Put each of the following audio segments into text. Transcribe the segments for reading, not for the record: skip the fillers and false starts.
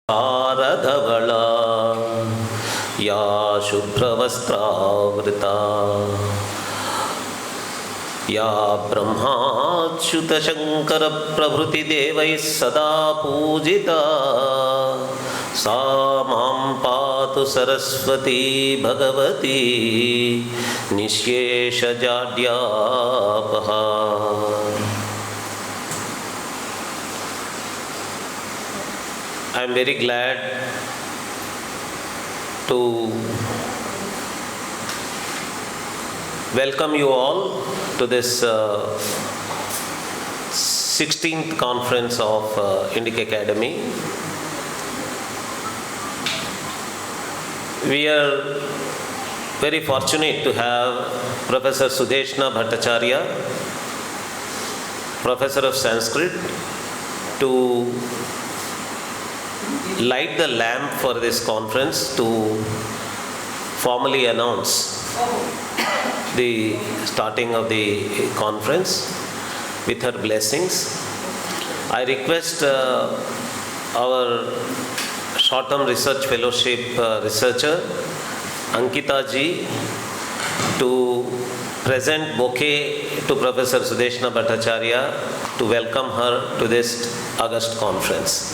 शारदवला या शुभ्रवस्त्रावृता या ब्रह्माच्युतशङ्करप्रभृतिदेवैः सदा पूजिता सा मां पातु Saraswati Bhagwati निःशेषजाड्यापहा. I am very glad to welcome you all to this 16th conference of Indic Academy. We are very fortunate to have Professor Sudeshna Bhattacharya, Professor of Sanskrit, to light the lamp for this conference, to formally announce the starting of the conference with her blessings. I request our short-term research fellowship researcher Ankita ji to present bouquet to Professor Sudeshna Bhattacharya to welcome her to this August conference.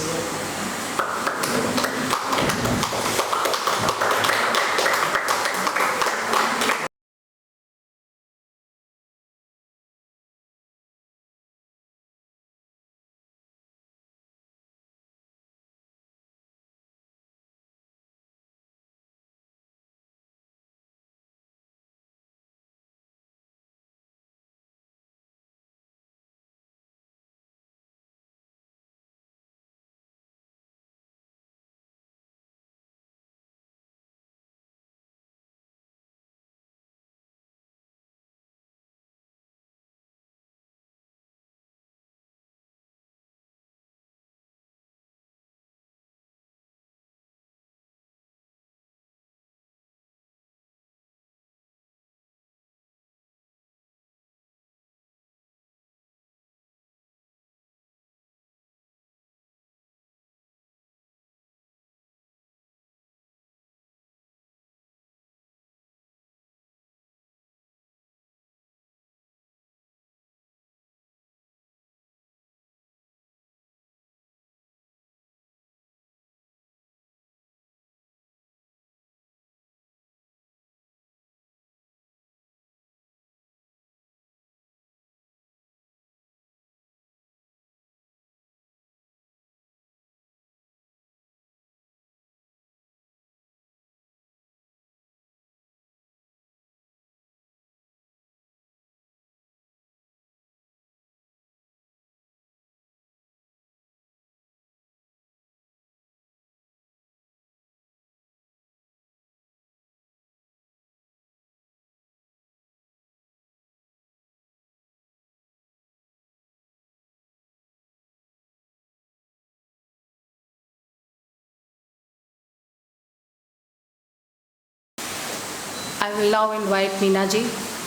I will now invite Meenaji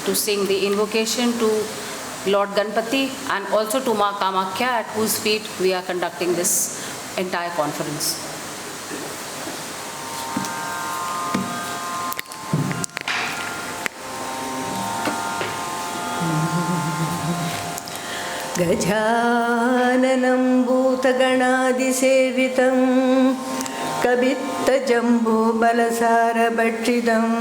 to sing the invocation to Lord Ganpati and also to Ma Kamakhya, at whose feet we are conducting this entire conference. गजाननं भूतगणादिसेवितं कवित्तजम्बूफलसारभक्षितम्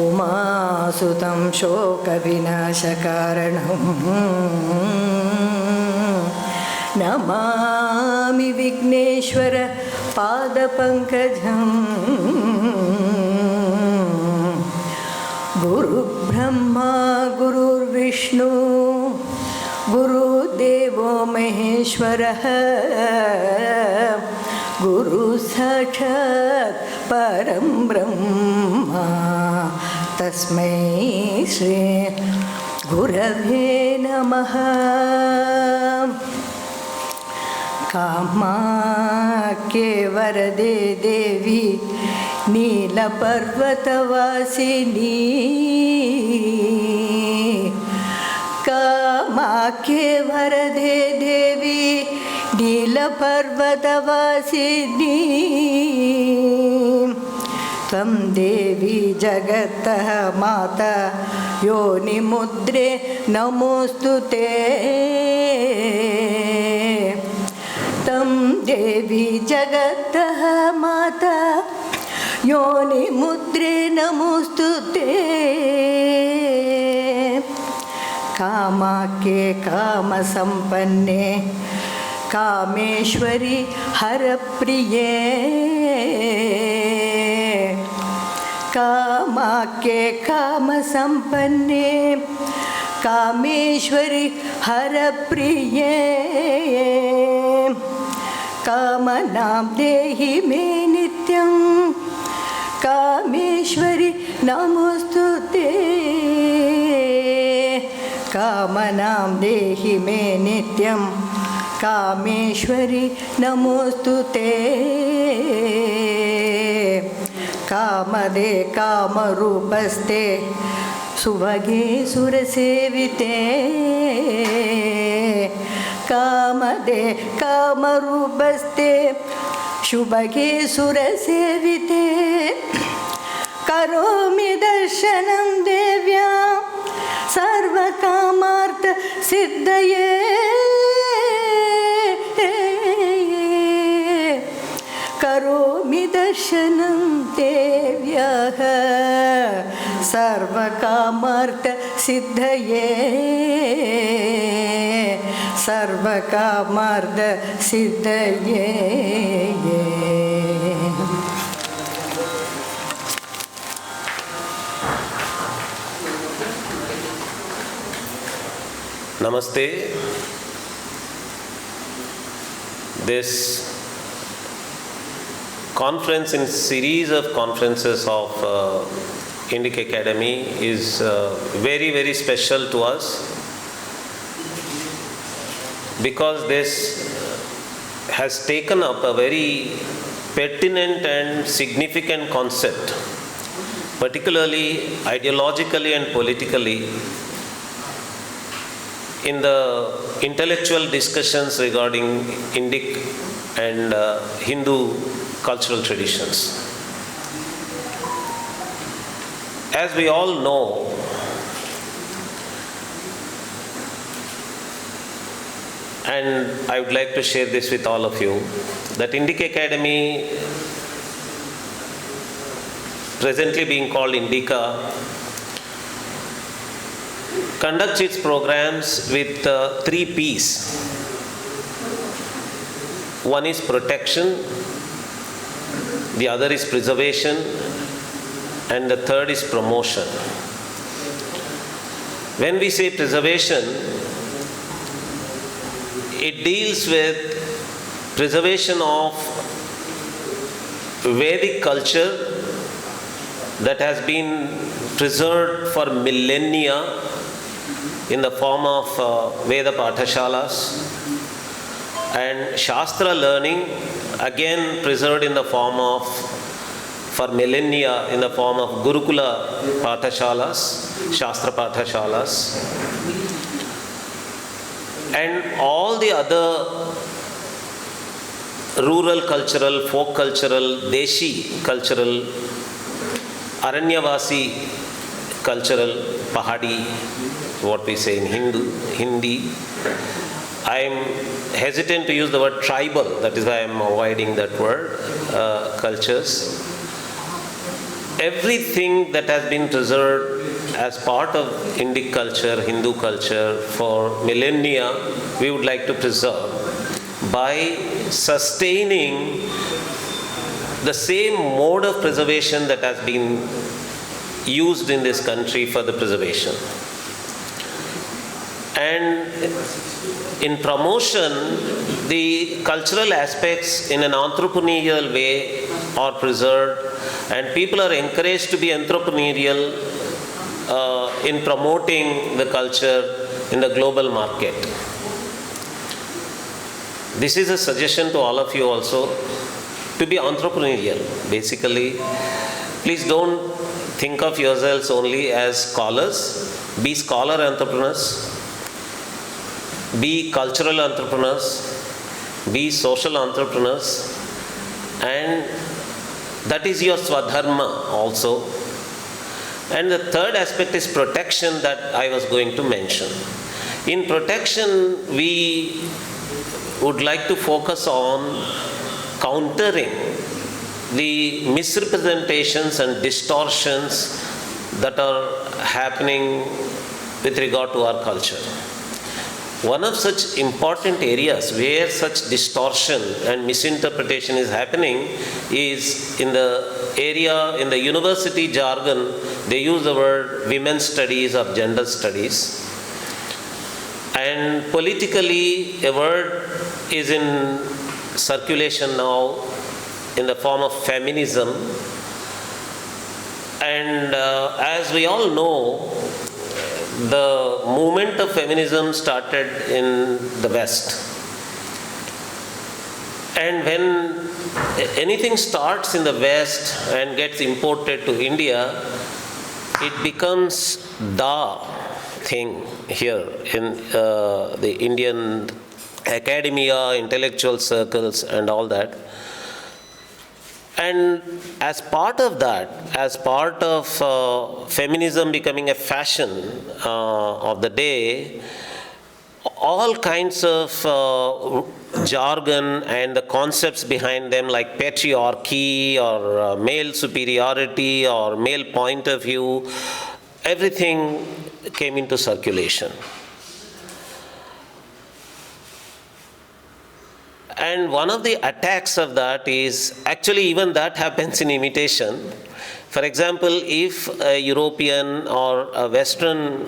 उमासुतं शोकविनाशकारणं Namami Vighneshwar पादपङ्कजम् गुरुब्रह्मा गुरुर्विष्णु गुरुदेवो महेश्वरः गुरुसाक्षात् परं ब्रह्म तस्मै श्री गुरवे नमः. कामाख्ये वरदे देवी नीलपर्वतवासिनी कामाख्ये वरदे देवी पर्वतवासिनी त्वं देवी जगतः माता योनिमुद्रे नमोऽस्तु ते तं देवी जगतः माता योनिमुद्रे नमोऽस्तु ते कामाख्ये कामसम्पन्ने कामेश्वरी हरप्रिये कामाख्ये कामसम्पन्ने कामेश्वरी हरप्रिये कामनां देहि मे नित्यं कामेश्वरी नमोऽस्तु ते कामनां देहि मे नित्यं कामेश्वरी नमोऽस्तु ते कामदे कामरूपस्ते सुभगे सुरसेविते कामदे कामरूपस्ते शुभगे सुरसेविते करोमि दर्शनं देव्या सर्वकामार्थ सिद्धये करोमि दर्शनं देव्याः सर्वकामार्थ सिद्धये सर्वकामार्थ सिद्धये Namaste. This conference in series of conferences of Indic Academy is very, very special to us because this has taken up a very pertinent and significant concept, particularly ideologically and politically, in the intellectual discussions regarding Indic and Hindu cultural traditions. As we all know, and I would like to share this with all of you, that Indic Academy, presently being called Indica, conducts its programs with 3 P's. One is protection, the other is preservation, and the third is promotion. When we say preservation, it deals with preservation of Vedic culture that has been preserved for millennia in the form of Veda Pathashalas, and Shastra learning again preserved in the form of, for millennia, in the form of Gurukula Pathashalas, Shastra Pathashalas, and all the other rural cultural, folk cultural, Deshi cultural, Aranyavasi cultural, Pahadi, what we say in Hindi. I am hesitant to use the word tribal, that is why I am avoiding that word, cultures. Everything that has been preserved as part of Indic culture, Hindu culture for millennia, we would like to preserve by sustaining the same mode of preservation that has been used in this country for the preservation. And in promotion, the cultural aspects in an entrepreneurial way are preserved, and people are encouraged to be entrepreneurial in promoting the culture in the global market. This is a suggestion to all of you also, to be entrepreneurial. Basically, please don't think of yourselves only as scholars. Be scholar entrepreneurs. Be cultural entrepreneurs. be social entrepreneurs, and that is your swadharma also. And the third aspect is protection that I was going to mention. In protection, we would like to focus on countering the misrepresentations and distortions that are happening with regard to our culture. One of such important areas where such distortion and misinterpretation is happening is in the area, in the university jargon, they use the word women's studies or gender studies. And politically, a word is in circulation now in the form of feminism. And as we all know, the movement of feminism started in the West. And when anything starts in the West and gets imported to India, it becomes the thing here in the Indian academia, intellectual circles, and all that. And as part of that, as part of feminism becoming a fashion of the day, all kinds of jargon and the concepts behind them, like patriarchy or male superiority or male point of view, everything came into circulation. And one of the attacks of that is, actually even that happens in imitation. For example, if a European or a Western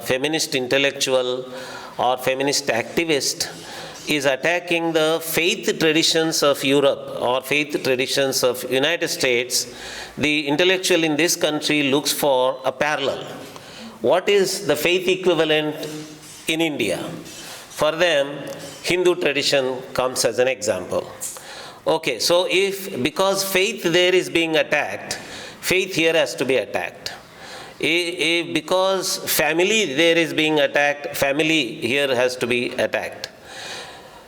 feminist intellectual or feminist activist is attacking the faith traditions of Europe or faith traditions of United States, the intellectual in this country looks for a parallel. What is the faith equivalent in India? For them, Hindu tradition comes as an example. Okay, so because faith there is being attacked, faith here has to be attacked. Because family there is being attacked, family here has to be attacked.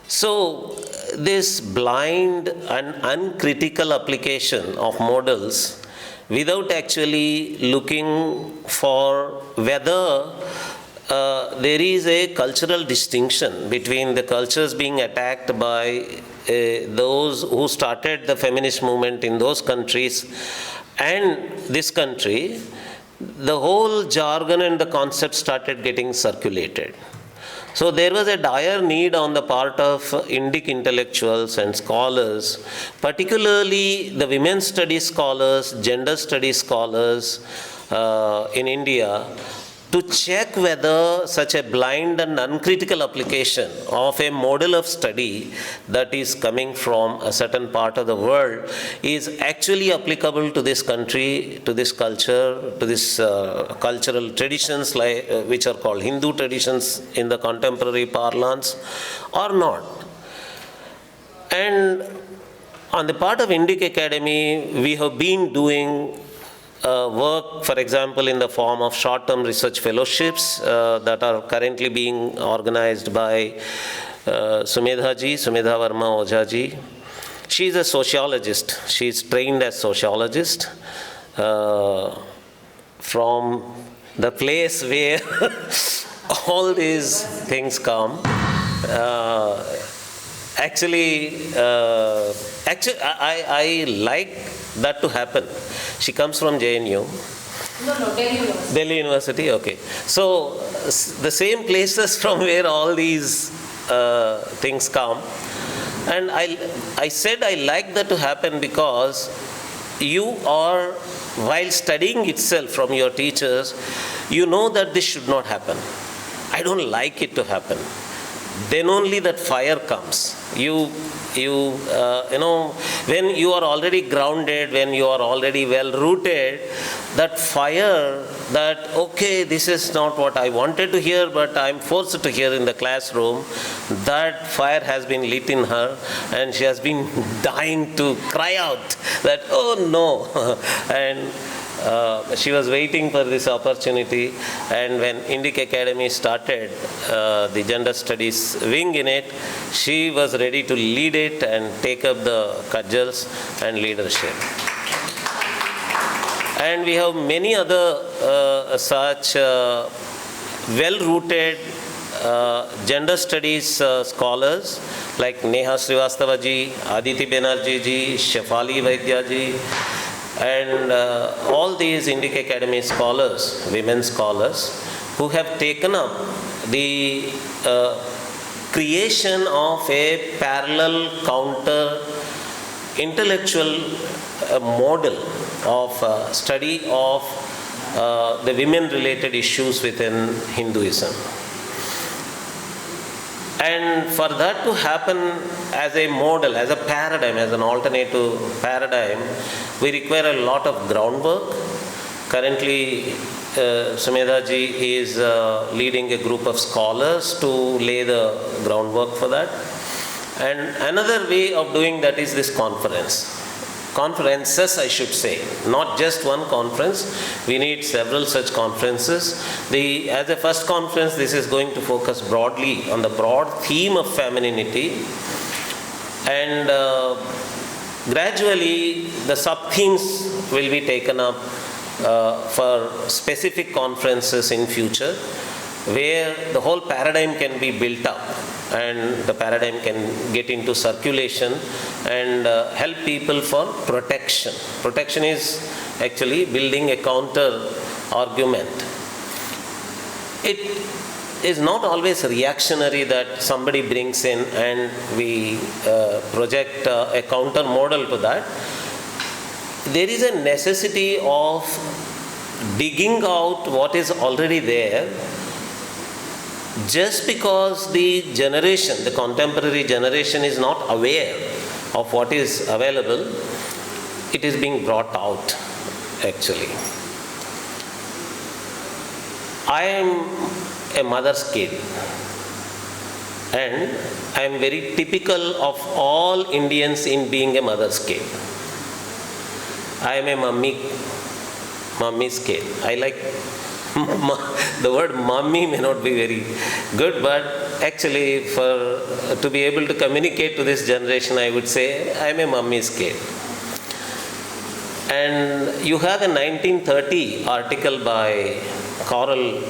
So this blind and uncritical application of models without actually looking for whether there is a cultural distinction between the cultures being attacked by those who started the feminist movement in those countries and this country, the whole jargon and the concept started getting circulated. So there was a dire need on the part of Indic intellectuals and scholars, particularly the women's studies scholars, gender studies scholars in India, to check whether such a blind and uncritical application of a model of study that is coming from a certain part of the world is actually applicable to this country, to this culture, to this cultural traditions which are called Hindu traditions in the contemporary parlance, or not. And on the part of Indic Academy, we have been doing work, for example, in the form of short-term research fellowships that are currently being organized by Sumedha Verma Ojaji. She is a sociologist. She is trained as sociologist from the place where all these things come. Actually, I like that to happen. She comes from JNU. No, Delhi University. Delhi University, okay. So, the same places from where all these things come. And I said I like that to happen because you are, while studying itself from your teachers, you know that this should not happen. I don't like it to happen. Then only that fire comes. You know, when you are already grounded, when you are already well rooted, that fire, that, okay, this is not what I wanted to hear, but I'm forced to hear in the classroom, that fire has been lit in her, and she has been dying to cry out that, oh no. And She was waiting for this opportunity, and when Indic Academy started the gender studies wing in it, she was ready to lead it and take up the cudgels and leadership. And we have many other such well-rooted gender studies scholars like Neha Srivastava ji, Aditi Banerjee ji, Shefali Vaidya ji, and all these Indic Academy scholars, women scholars, who have taken up the creation of a parallel counter intellectual model of study of the women-related issues within Hinduism. And for that to happen as a model, as a paradigm, as an alternative paradigm, we require a lot of groundwork. Currently, Sumedha ji is leading a group of scholars to lay the groundwork for that. And another way of doing that is this conference. Conferences, I should say, not just one conference. We need several such conferences. As a first conference, this is going to focus broadly on the broad theme of femininity, and gradually the sub-themes will be taken up for specific conferences in future, where the whole paradigm can be built up and the paradigm can get into circulation and help people for protection. Protection is actually building a counter argument. It is not always reactionary that somebody brings in and we project a counter model to that. There is a necessity of digging out what is already there. Just because the generation, the contemporary generation, is not aware of what is available, it is being brought out actually. I am a mother's kid, and I am very typical of all Indians in being a mother's kid. I am a mummy's kid. I like the word mummy may not be very good, but actually to be able to communicate to this generation, I would say I am a mummy's kid. And you have a 1930 article by Carl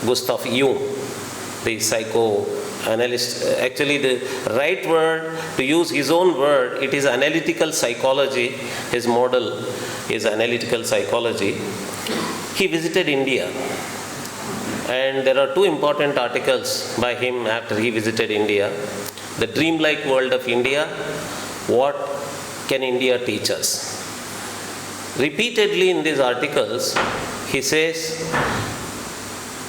Gustav Jung, the psychoanalyst. Actually, the right word, to use his own word, it is analytical psychology. His model is analytical psychology. He visited India, and there are two important articles by him after he visited India. The dreamlike world of India, what can India teach us? Repeatedly in these articles, he says,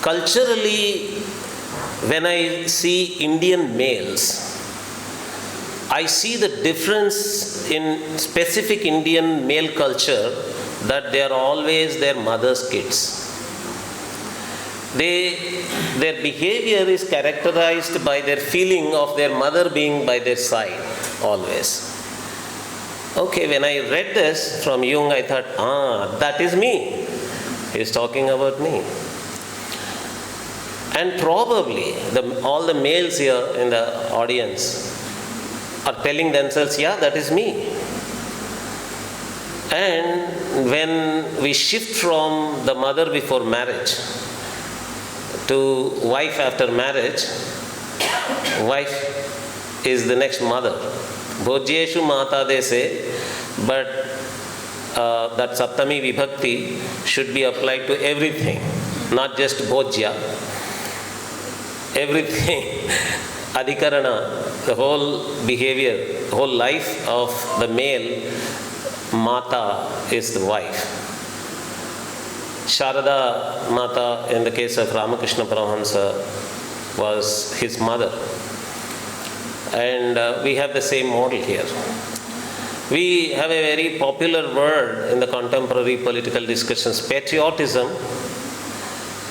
culturally, when I see Indian males, I see the difference in specific Indian male culture, that they are always their mother's kids. Their behavior is characterized by their feeling of their mother being by their side, always. Okay, when I read this from Jung, I thought, that is me. He is talking about me. And probably all the males here in the audience are telling themselves, yeah, that is me. And when we shift from the mother before marriage to wife after marriage, wife is the next mother. Bhojyeshu mata they say, but that Saptami Vibhakti should be applied to everything, not just Bhojya. Everything, Adhikarana, the whole behavior, the whole life of the male, Mata is the wife. Sharada Mata, in the case of Ramakrishna Paramahamsa, was his mother. And we have the same model here. We have a very popular word in the contemporary political discussions, patriotism,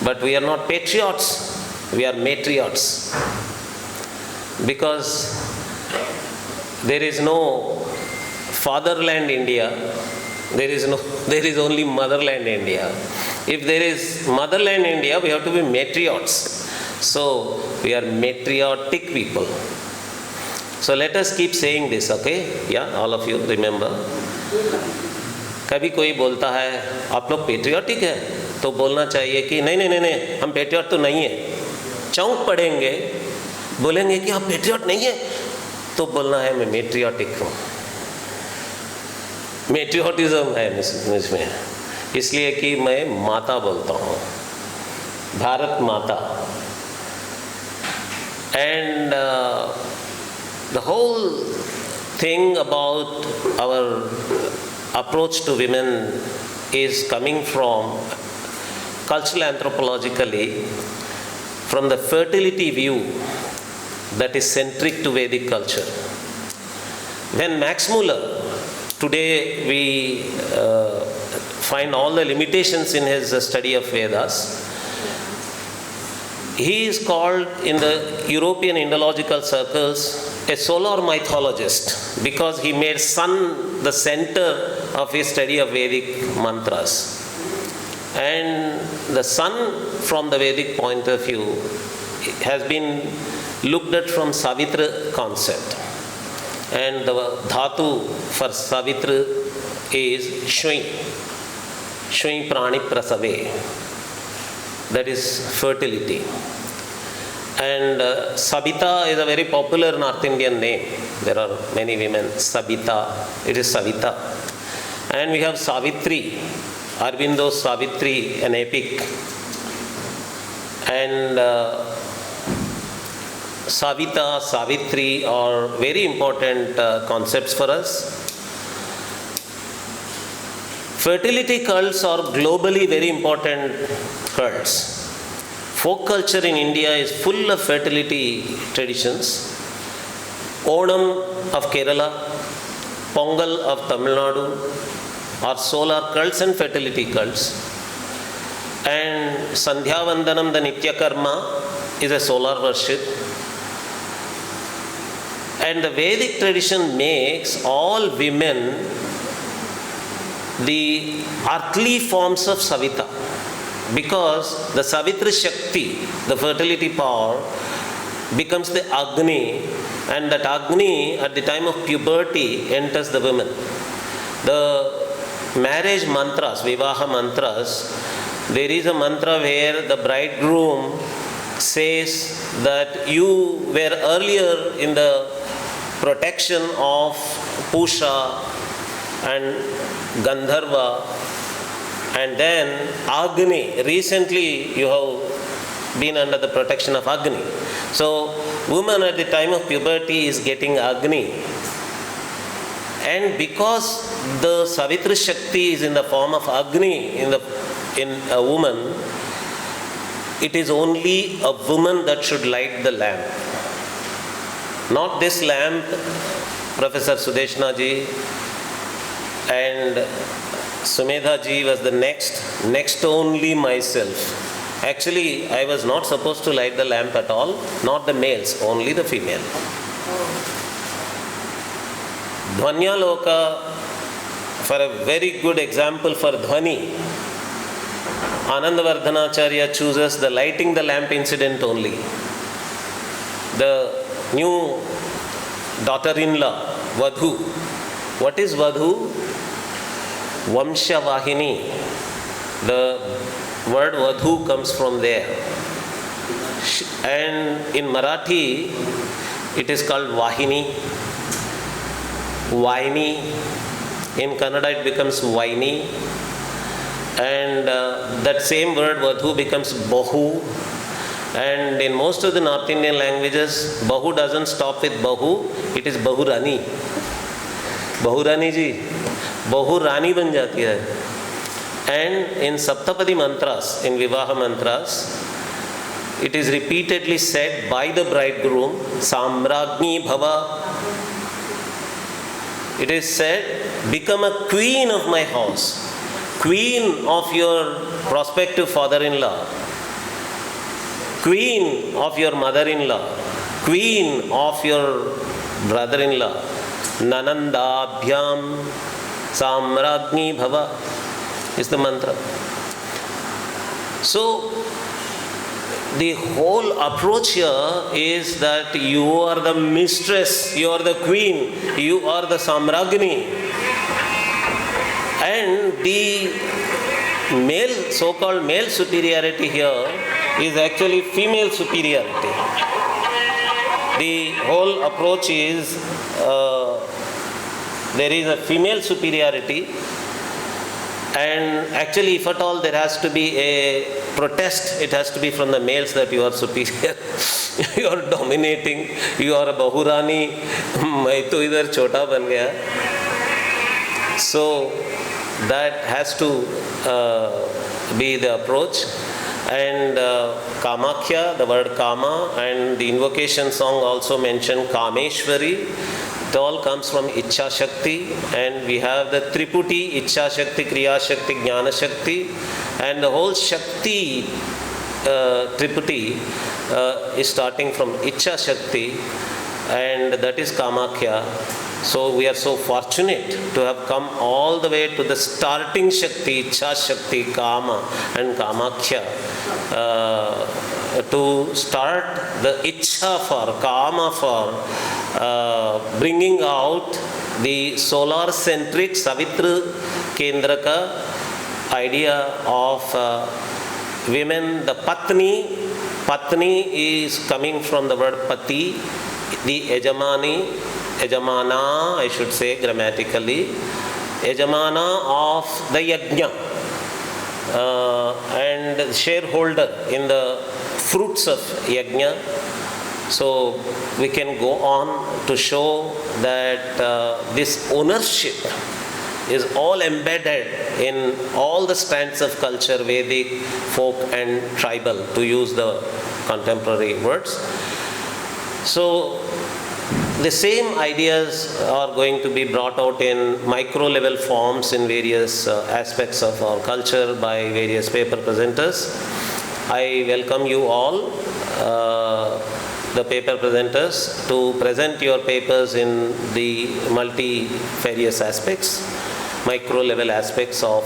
but we are not patriots, we are matriots. Because there is no fatherland India There is no, there is only motherland India. If there is motherland India, we have to be matriots. So we are matriotic people. So let us keep saying this, okay? Yeah, all of you remember. कभी कोई बोलता है आप लोग patriotic है, तो बोलना चाहिए कि नहीं नहीं नहीं नहीं, हम पेट्रियाट तो नहीं है. चौंक पड़ेंगे, बोलेंगे कि आप पेट्रियाट नहीं है, तो बोलना है मैं मेट्रियाटिक हूँ. मेट्रियोटिज्म है इसमें, इसलिए कि मैं माता बोलता हूँ, भारत माता. And the whole thing about our approach to women is coming from cultural anthropologically from the fertility view that is centric to Vedic culture. When Max Muller, today we find all the limitations in his study of Vedas, he is called in the European Indological circles a solar mythologist because he made sun the center of his study of Vedic mantras. And the sun from the Vedic point of view has been looked at from Savitra concept. And the dhatu for Savitra is Shwi. Shwi prani prasave. That is fertility. And Sabita is a very popular North Indian name. There are many women. Sabita, it is Savita. And we have Savitri, Aurobindo Savitri, an epic. And Savita, Savitri are very important concepts for us. Fertility cults are globally very important cults. Folk culture in India is full of fertility traditions. Onam of Kerala, Pongal of Tamil Nadu are solar cults and fertility cults. And Sandhya Vandanam, the Nitya Karma, is a solar worship. And the Vedic tradition makes all women the earthly forms of Savita, because the Savitra Shakti, the fertility power, becomes the Agni, and that Agni at the time of puberty enters the women. The marriage mantras, Vivaha mantras, there is a mantra where the bridegroom says that you were earlier in the protection of Pusha and Gandharva, and then Agni. Recently you have been under the protection of Agni. So woman at the time of puberty is getting Agni. And because the Savitra Shakti is in the form of Agni in a woman, it is only a woman that should light the lamp. Not this lamp, Professor Sudeshna ji and Sumedha ji was the next only myself. Actually, I was not supposed to light the lamp at all, not the males, only the female. Dhvanya Loka, for a very good example for Dhvani, Anandavardhanacharya chooses the lighting the lamp incident only. The new daughter-in-law, Vadhu. What is Vadhu? Vamsha Vahini. The word Vadhu comes from there. And in Marathi, it is called Vahini. Vaini. In Kannada, it becomes Vaini. And that same word Vadhu becomes Bahu. And in most of the North Indian languages, Bahu doesn't stop with Bahu, it is Bahurani. Bahurani ji, Bahurani ban jati hai. And in Saptapadi mantras, in Vivaha mantras, it is repeatedly said by the bridegroom, Samragni Bhava. It is said, become a queen of my house, queen of your prospective father-in-law, queen of your mother-in-law, queen of your brother-in-law, Nanandabhyam, Samragni Bhava is the mantra. So, the whole approach here is that you are the mistress, you are the queen, you are the Samragni. And the male, so-called male superiority here is actually female superiority. The whole approach is there is a female superiority, and actually if at all there has to be a protest, it has to be from the males that you are superior. You are dominating, you are a Bahurani, मैं तो इधर छोटा बन गया. So that has to be the approach. And Kamakhya, the word Kama, and the invocation song also mentioned Kameshwari. It all comes from Ichha Shakti, and we have the Triputi, Ichha Shakti, Kriya Shakti, Jnana Shakti, and the whole Shakti Triputi is starting from Ichha Shakti, and that is Kamakhya. So we are so fortunate to have come all the way to the starting Shakti, Ichha Shakti, Kama and Kamakhya, to start the Ichha for, Kama for bringing out the solar-centric Savitri Kendraka idea of women, the Patni. Patni is coming from the word Pati, the Ejamani, Ejamana, I should say grammatically, Ejamana of the Yajna, and shareholder in the fruits of Yajna. So we can go on to show that this ownership is all embedded in all the strands of culture, Vedic, folk and tribal, to use the contemporary words. So the same ideas are going to be brought out in micro level forms in various aspects of our culture by various paper presenters. I welcome you all, the paper presenters, to present your papers in the multifarious aspects, micro level aspects of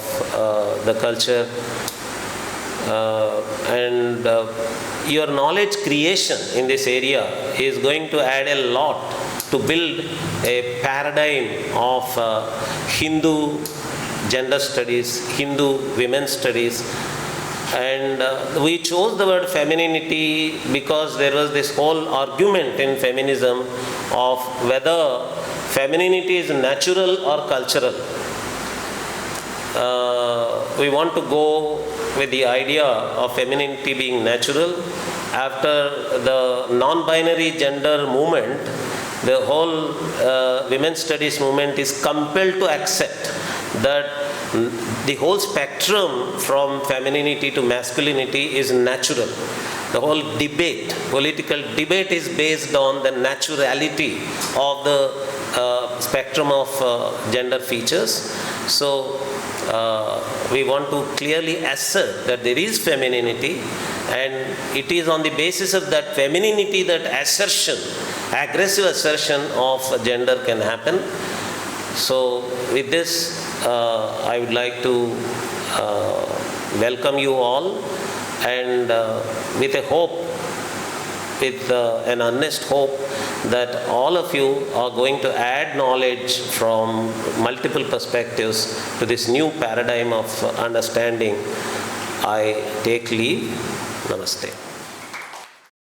the culture, and your knowledge creation in this area is going to add a lot to build a paradigm of Hindu gender studies, Hindu women's studies. And we chose the word femininity because there was this whole argument in feminism of whether femininity is natural or cultural. We want to go with the idea of femininity being natural. After the non-binary gender movement, the whole women's studies movement is compelled to accept that the whole spectrum from femininity to masculinity is natural. The whole debate, political debate, is based on the naturality of the spectrum of gender features. So we want to clearly assert that there is femininity, and it is on the basis of that femininity that assertion, aggressive assertion of gender can happen. So with this, I would like to welcome you all, and with a hope, with an earnest hope that all of you are going to add knowledge from multiple perspectives to this new paradigm of understanding. I take leave. Namaste.